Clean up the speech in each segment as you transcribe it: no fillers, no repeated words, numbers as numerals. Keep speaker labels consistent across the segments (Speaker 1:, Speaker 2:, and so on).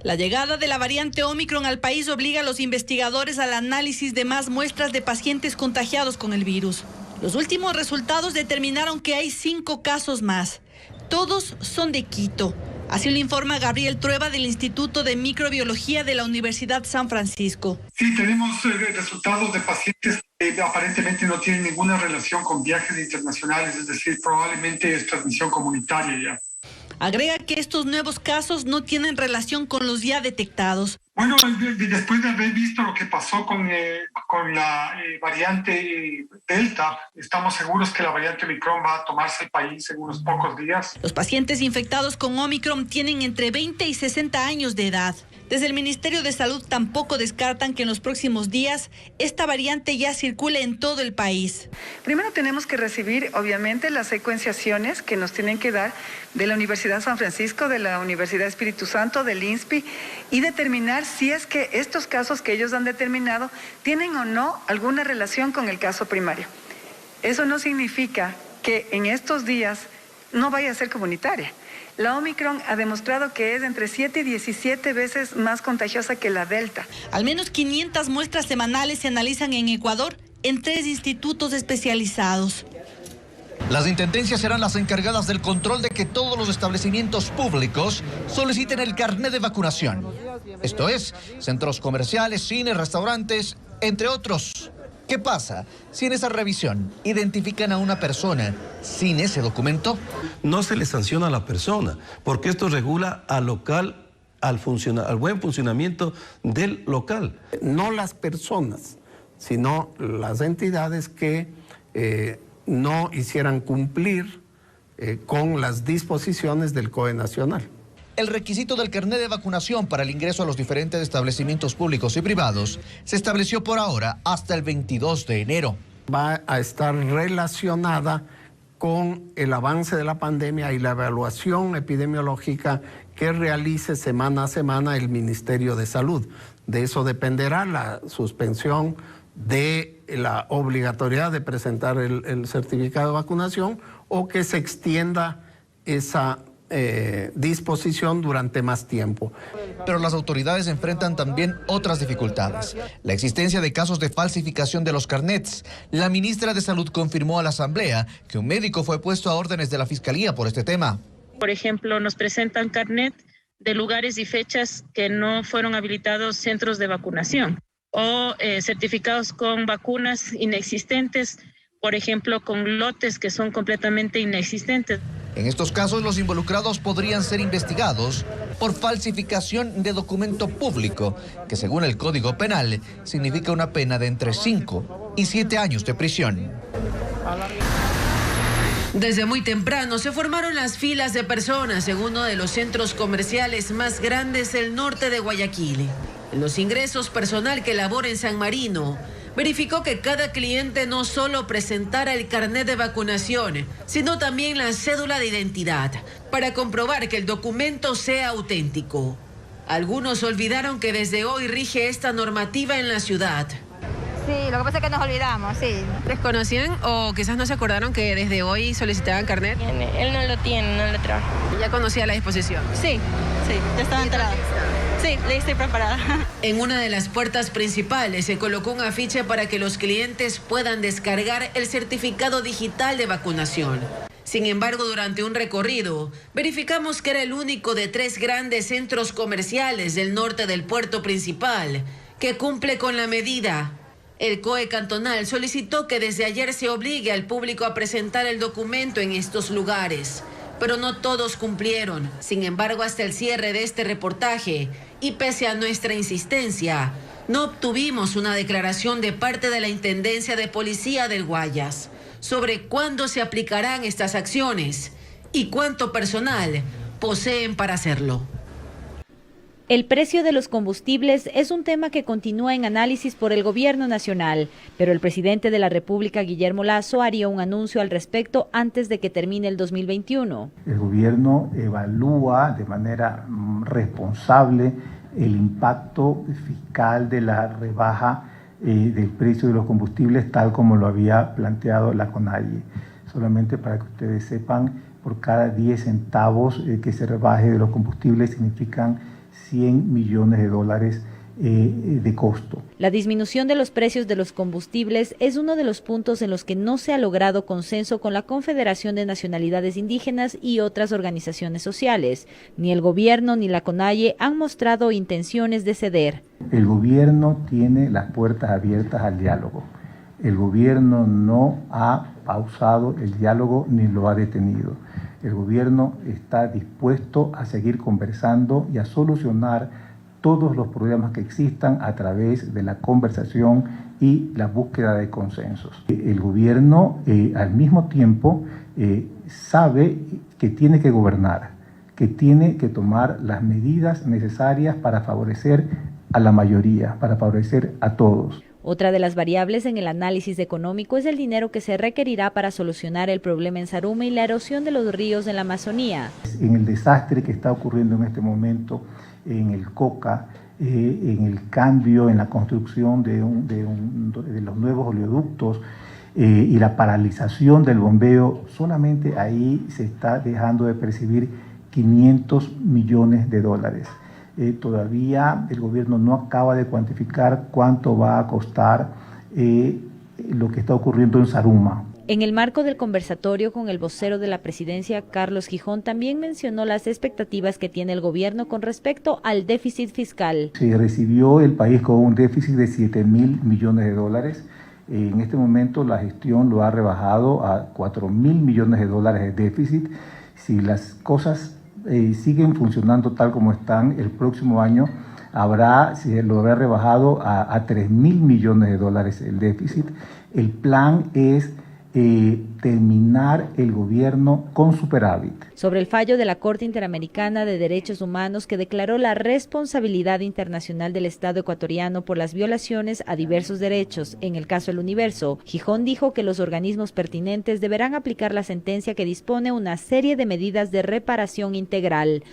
Speaker 1: La llegada de la variante Omicron al país obliga a los investigadores al análisis de más muestras de pacientes contagiados con el virus. Los últimos resultados determinaron que hay 5 casos más. Todos son de Quito. Así lo informa Gabriel Trueba del Instituto de Microbiología de la Universidad San Francisco.
Speaker 2: Sí, tenemos resultados de pacientes que aparentemente no tienen ninguna relación con viajes internacionales, es decir, probablemente es transmisión comunitaria ya.
Speaker 1: Agrega que estos nuevos casos no tienen relación con los ya detectados.
Speaker 2: Bueno, después de haber visto lo que pasó con la variante Delta, estamos seguros que la variante Omicron va a tomarse el país en unos pocos días.
Speaker 1: Los pacientes infectados con Omicron tienen entre 20 y 60 años de edad. Desde el Ministerio de Salud tampoco descartan que en los próximos días esta variante ya circule en todo el país.
Speaker 3: Primero tenemos que recibir, obviamente, las secuenciaciones que nos tienen que dar de la Universidad San Francisco, de la Universidad Espíritu Santo, del INSPI, y determinar si es que estos casos que ellos han determinado tienen o no alguna relación con el caso primario. Eso no significa que en estos días no vaya a ser comunitaria. La Omicron ha demostrado que es entre 7 y 17 veces más contagiosa que la Delta.
Speaker 1: Al menos 500 muestras semanales se analizan en Ecuador en 3 institutos especializados.
Speaker 4: Las intendencias serán las encargadas del control de que todos los establecimientos públicos soliciten el carnet de vacunación. Esto es, centros comerciales, cines, restaurantes, entre otros. ¿Qué pasa si en esa revisión identifican a una persona sin ese documento?
Speaker 5: No se le sanciona a la persona, porque esto regula al local, al buen funcionamiento del local.
Speaker 6: No las personas, sino las entidades que no hicieran cumplir con las disposiciones del COE nacional.
Speaker 4: El requisito del carnet de vacunación para el ingreso a los diferentes establecimientos públicos y privados se estableció por ahora hasta el 22 de enero.
Speaker 6: Va a estar relacionada con el avance de la pandemia y la evaluación epidemiológica que realice semana a semana el Ministerio de Salud. De eso dependerá la suspensión de la obligatoriedad de presentar el certificado de vacunación o que se extienda esa disposición durante más tiempo.
Speaker 4: Pero las autoridades enfrentan también otras dificultades. La existencia de casos de falsificación de los carnets. La ministra de Salud confirmó a la Asamblea que un médico fue puesto a órdenes de la Fiscalía por este tema.
Speaker 7: Por ejemplo, nos presentan carnet de lugares y fechas que no fueron habilitados centros de vacunación o certificados con vacunas inexistentes, por ejemplo, con lotes que son completamente inexistentes.
Speaker 4: En estos casos, los involucrados podrían ser investigados por falsificación de documento público, que según el Código Penal significa una pena de entre 5 y 7 años de prisión.
Speaker 8: Desde muy temprano se formaron las filas de personas en uno de los centros comerciales más grandes del norte de Guayaquil. En los ingresos, personal que labora en San Marino verificó que cada cliente no solo presentara el carnet de vacunación, sino también la cédula de identidad, para comprobar que el documento sea auténtico. Algunos olvidaron que desde hoy rige esta normativa en la ciudad.
Speaker 9: Sí, lo que pasa es que nos olvidamos, sí.
Speaker 8: ¿Desconocían o quizás no se acordaron que desde hoy solicitaban carnet?
Speaker 9: Él no lo tiene, no lo trae.
Speaker 8: ¿Ya conocía la disposición?
Speaker 9: Sí, ya estaba enterada. Sí, le estoy preparada.
Speaker 8: En una de las puertas principales se colocó un afiche para que los clientes puedan descargar el certificado digital de vacunación. Sin embargo, durante un recorrido, verificamos que era el único de 3 grandes centros comerciales del norte del puerto principal que cumple con la medida. El COE cantonal solicitó que desde ayer se obligue al público a presentar el documento en estos lugares, pero no todos cumplieron. Sin embargo, hasta el cierre de este reportaje, y pese a nuestra insistencia, no obtuvimos una declaración de parte de la Intendencia de Policía del Guayas sobre cuándo se aplicarán estas acciones y cuánto personal poseen para hacerlo.
Speaker 10: El precio de los combustibles es un tema que continúa en análisis por el gobierno nacional, pero el presidente de la República, Guillermo Lasso, haría un anuncio al respecto antes de que termine el 2021.
Speaker 11: El gobierno evalúa de manera responsable el impacto fiscal de la rebaja del precio de los combustibles, tal como lo había planteado la CONAIE. Solamente para que ustedes sepan, por cada 10 centavos que se rebaje de los combustibles significan 100 millones de dólares de costo.
Speaker 10: La disminución de los precios de los combustibles es uno de los puntos en los que no se ha logrado consenso con la Confederación de Nacionalidades Indígenas y otras organizaciones sociales. Ni el gobierno ni la CONAIE han mostrado intenciones de ceder.
Speaker 11: El gobierno tiene las puertas abiertas al diálogo. El gobierno no ha pausado el diálogo ni lo ha detenido. El gobierno está dispuesto a seguir conversando y a solucionar todos los problemas que existan a través de la conversación y la búsqueda de consensos. El gobierno al mismo tiempo sabe que tiene que gobernar, que tiene que tomar las medidas necesarias para favorecer a la mayoría, para favorecer a todos.
Speaker 10: Otra de las variables en el análisis económico es el dinero que se requerirá para solucionar el problema en Sarume y la erosión de los ríos en la Amazonía. En el desastre que está ocurriendo en este momento en el Coca, en el cambio en la construcción de los nuevos oleoductos y la paralización del bombeo, solamente ahí se está dejando de percibir 500 millones de dólares. Todavía el gobierno no acaba de cuantificar cuánto va a costar lo que está ocurriendo en Saruma. En el marco del conversatorio con el vocero de la presidencia, Carlos Gijón, también mencionó las expectativas que tiene el gobierno con respecto al déficit fiscal.
Speaker 11: Se recibió el país con un déficit de 7.000 millones de dólares. En este momento la gestión lo ha rebajado a 4.000 millones de dólares de déficit. Si las cosas siguen funcionando tal como están, el próximo año se lo habrá rebajado a 3.000 millones de dólares el déficit. El plan es terminar el gobierno con superávit.
Speaker 10: Sobre el fallo de la Corte Interamericana de Derechos Humanos que declaró la responsabilidad internacional del Estado ecuatoriano por las violaciones a diversos derechos, en el caso El Universo, Gijón dijo que los organismos pertinentes deberán aplicar la sentencia que dispone una serie de medidas de reparación integral.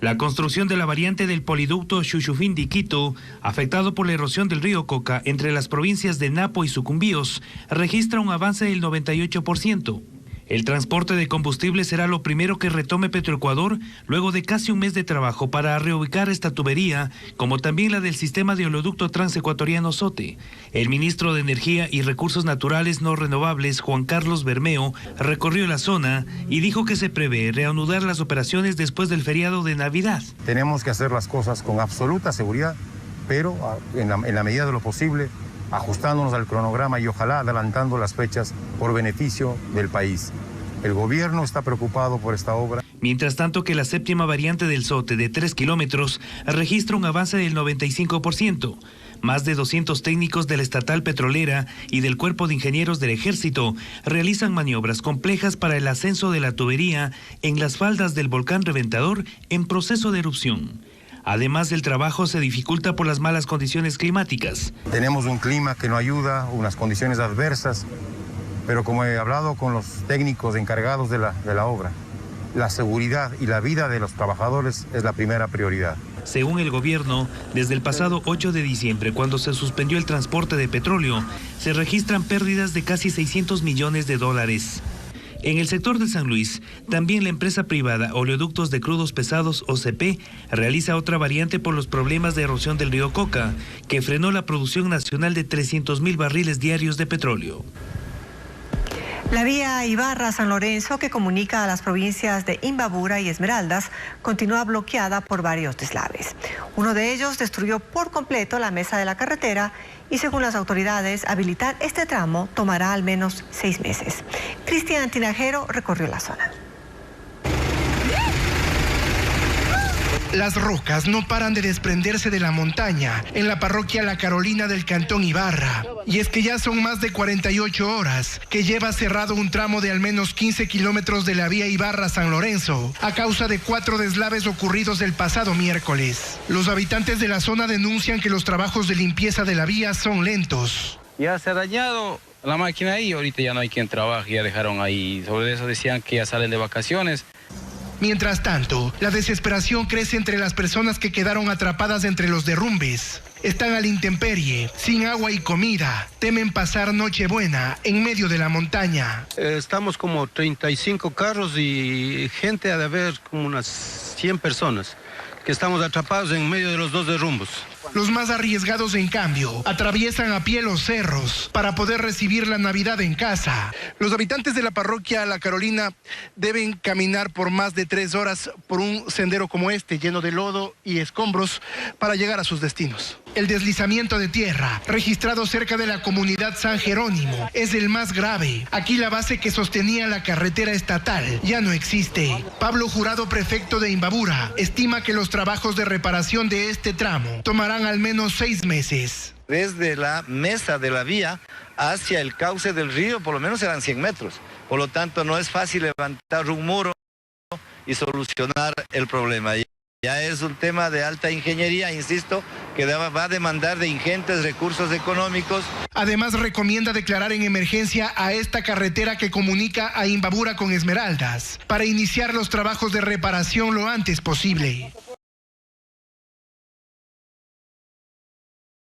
Speaker 12: La construcción de la variante del poliducto Xuxufindi-Quito, afectado por la erosión del río Coca entre las provincias de Napo y Sucumbíos, registra un avance del 98%. El transporte de combustible será lo primero que retome Petroecuador luego de casi un mes de trabajo para reubicar esta tubería, como también la del sistema de oleoducto transecuatoriano SOTE. El ministro de Energía y Recursos Naturales No Renovables, Juan Carlos Bermeo, recorrió la zona y dijo que se prevé reanudar las operaciones después del feriado de Navidad.
Speaker 13: Tenemos que hacer las cosas con absoluta seguridad, pero en la medida de lo posible, ajustándonos al cronograma y ojalá adelantando las fechas por beneficio del país. El gobierno está preocupado por esta obra.
Speaker 12: Mientras tanto que la séptima variante del SOTE de 3 kilómetros registra un avance del 95%. Más de 200 técnicos de la estatal petrolera y del Cuerpo de Ingenieros del Ejército realizan maniobras complejas para el ascenso de la tubería en las faldas del volcán Reventador en proceso de erupción. Además, el trabajo se dificulta por las malas condiciones climáticas.
Speaker 13: Tenemos un clima que no ayuda, unas condiciones adversas, pero como he hablado con los técnicos encargados de la obra, la seguridad y la vida de los trabajadores es la primera prioridad.
Speaker 12: Según el gobierno, desde el pasado 8 de diciembre, cuando se suspendió el transporte de petróleo, se registran pérdidas de casi 600 millones de dólares. En el sector de San Luis, también la empresa privada Oleoductos de Crudos Pesados, OCP, realiza otra variante por los problemas de erosión del río Coca, que frenó la producción nacional de 300.000 barriles diarios de petróleo.
Speaker 14: La vía Ibarra-San Lorenzo, que comunica a las provincias de Imbabura y Esmeraldas, continúa bloqueada por varios deslaves. Uno de ellos destruyó por completo la mesa de la carretera y, según las autoridades, habilitar este tramo tomará al menos 6 meses. Cristian Tinajero recorrió la zona.
Speaker 15: Las rocas no paran de desprenderse de la montaña en la parroquia La Carolina del Cantón Ibarra. Y es que ya son más de 48 horas que lleva cerrado un tramo de al menos 15 kilómetros de la vía Ibarra-San Lorenzo a causa de 4 deslaves ocurridos el pasado miércoles. Los habitantes de la zona denuncian que los trabajos de limpieza de la vía son lentos.
Speaker 16: Ya se ha dañado la máquina ahí, ahorita ya no hay quien trabaje, ya dejaron ahí. Sobre eso decían que ya salen de vacaciones.
Speaker 15: Mientras tanto, la desesperación crece entre las personas que quedaron atrapadas entre los derrumbes. están a la intemperie, sin agua y comida. Temen pasar Nochebuena en medio de la montaña.
Speaker 5: Estamos como 35 carros y gente ha de haber como unas 100 personas que estamos atrapados en medio de los dos derrumbos.
Speaker 15: Los más arriesgados, en cambio, atraviesan a pie los cerros para poder recibir la Navidad en casa. Los habitantes de la parroquia La Carolina deben caminar por más de 3 horas por un sendero como este, lleno de lodo y escombros, para llegar a sus destinos. El deslizamiento de tierra, registrado cerca de la comunidad San Jerónimo, es el más grave. Aquí la base que sostenía la carretera estatal ya no existe. Pablo Jurado, prefecto de Imbabura, estima que los trabajos de reparación de este tramo tomarán al menos 6 meses.
Speaker 17: Desde la mesa de la vía hacia el cauce del río, por lo menos serán 100 metros. Por lo tanto, no es fácil levantar un muro y solucionar el problema. Ya es un tema de alta ingeniería, insisto, que va a demandar de ingentes recursos económicos.
Speaker 15: Además, recomienda declarar en emergencia a esta carretera que comunica a Imbabura con Esmeraldas para iniciar los trabajos de reparación lo antes posible.